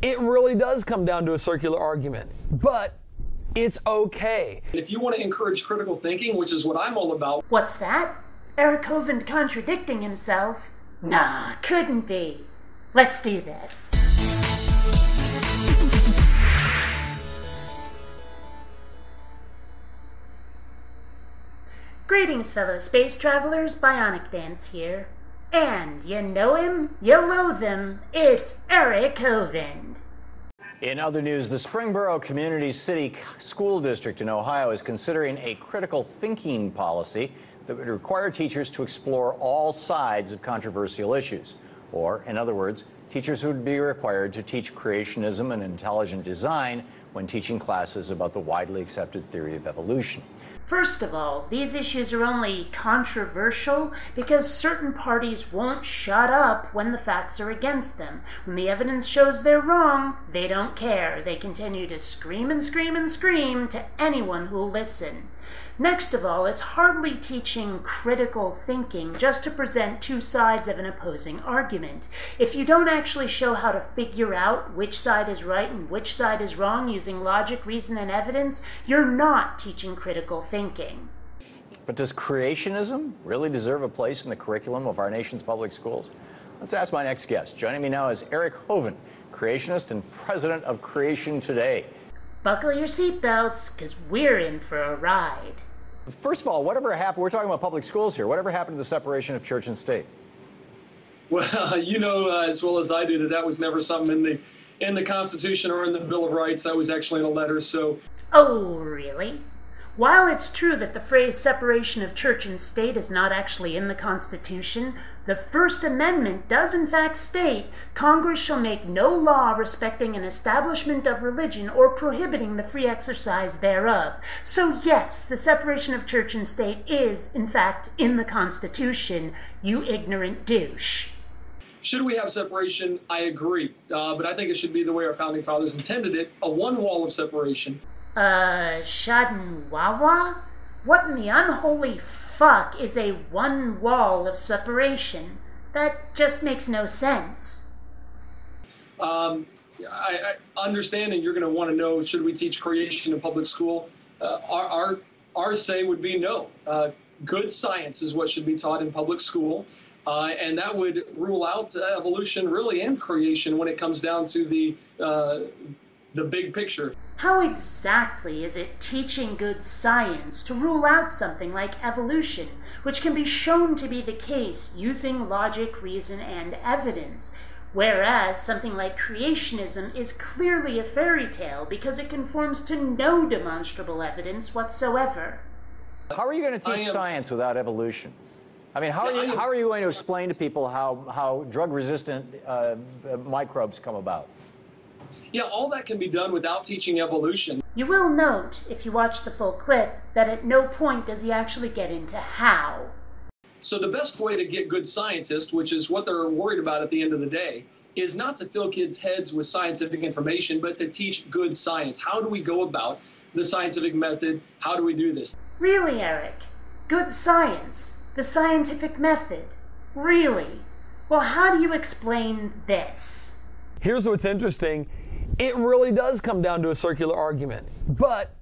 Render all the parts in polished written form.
It really does come down to a circular argument, but it's okay. If you want to encourage critical thinking, which is what I'm all about. What's that? Eric Hovind contradicting himself? Nah, couldn't be. Let's do this. Greetings, fellow space travelers. BionicDance here. And you know him, you loathe him. It's Eric Hovind. In other news, the Springboro Community City School District in Ohio is considering a critical thinking policy that would require teachers to explore all sides of controversial issues. Or, in other words, teachers would be required to teach creationism and intelligent design when teaching classes about the widely accepted theory of evolution. First of all, these issues are only controversial because certain parties won't shut up when the facts are against them. When the evidence shows they're wrong, they don't care. They continue to scream and scream and scream to anyone who'll listen. Next of all, it's hardly teaching critical thinking just to present two sides of an opposing argument. If you don't actually show how to figure out which side is right and which side is wrong using logic, reason, and evidence, you're not teaching critical thinking. But does creationism really deserve a place in the curriculum of our nation's public schools? Let's ask my next guest. Joining me now is Eric Hovind, creationist and president of Creation Today. Buckle your seatbelts, because we're in for a ride. First of all, whatever happened, we're talking about public schools here, whatever happened to the separation of church and state? Well, you know as well as I do that was never something in the Constitution or in the Bill of Rights. That was actually in a letter, so... Oh, really? While it's true that the phrase separation of church and state is not actually in the Constitution, the First Amendment does in fact state, Congress shall make no law respecting an establishment of religion or prohibiting the free exercise thereof. So yes, the separation of church and state is in fact in the Constitution, you ignorant douche. Should we have separation? I agree. But I think it should be the way our founding fathers intended it, a one wall of separation. Shadden-wawa? What in the unholy fuck is a one wall of separation? That just makes no sense. I understanding you're going to want to know, should we teach creation in public school? Our say would be no. Good science is what should be taught in public school. And that would rule out evolution really and creation when it comes down to the big picture. How exactly is it teaching good science to rule out something like evolution, which can be shown to be the case using logic, reason, and evidence, whereas something like creationism is clearly a fairy tale because it conforms to no demonstrable evidence whatsoever? How are you going to teach science without evolution? I mean, how are you going to explain to people how drug-resistant microbes come about? Yeah, all that can be done without teaching evolution. You will note, if you watch the full clip, that at no point does he actually get into how. So the best way to get good scientists, which is what they're worried about at the end of the day, is not to fill kids' heads with scientific information, but to teach good science. How do we go about the scientific method? How do we do this? Really, Eric? Good science? The scientific method? Really? Well, how do you explain this? Here's what's interesting. It really does come down to a circular argument, but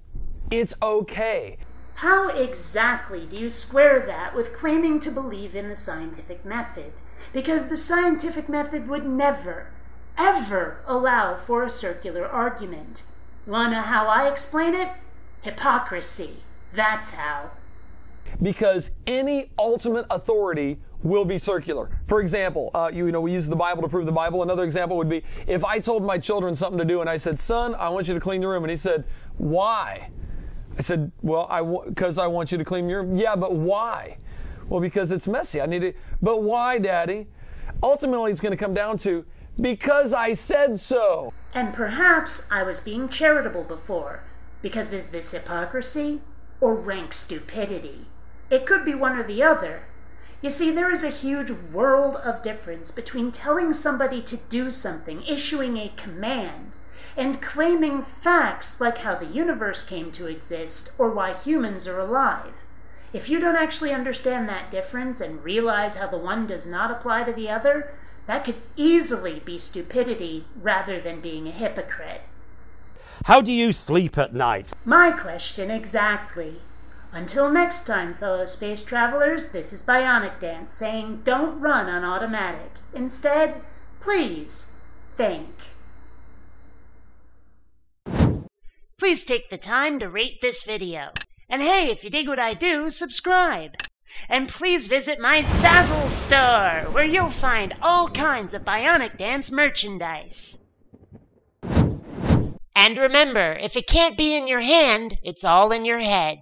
it's okay. How exactly do you square that with claiming to believe in the scientific method? Because the scientific method would never, ever allow for a circular argument. You want to know how I explain it? Hypocrisy. That's how. Because any ultimate authority will be circular. For example, we use the Bible to prove the Bible. Another example would be if I told my children something to do and I said, son, I want you to clean your room. And he said, why? I said, well, because I want you to clean your room. Yeah, but why? Well, because it's messy. I need it. But why, Daddy? Ultimately, it's going to come down to, because I said so. And perhaps I was being charitable before. Because is this hypocrisy or rank stupidity? It could be one or the other. You see, there is a huge world of difference between telling somebody to do something, issuing a command, and claiming facts like how the universe came to exist or why humans are alive. If you don't actually understand that difference and realize how the one does not apply to the other, That could easily be stupidity rather than being a hypocrite. How do you sleep at night? My question exactly. Until next time, fellow space travelers, this is BionicDance saying don't run on automatic. Instead, please think. Please take the time to rate this video. And hey, if you dig what I do, subscribe. And please visit my Zazzle store, where you'll find all kinds of BionicDance merchandise. And remember, if it can't be in your hand, it's all in your head.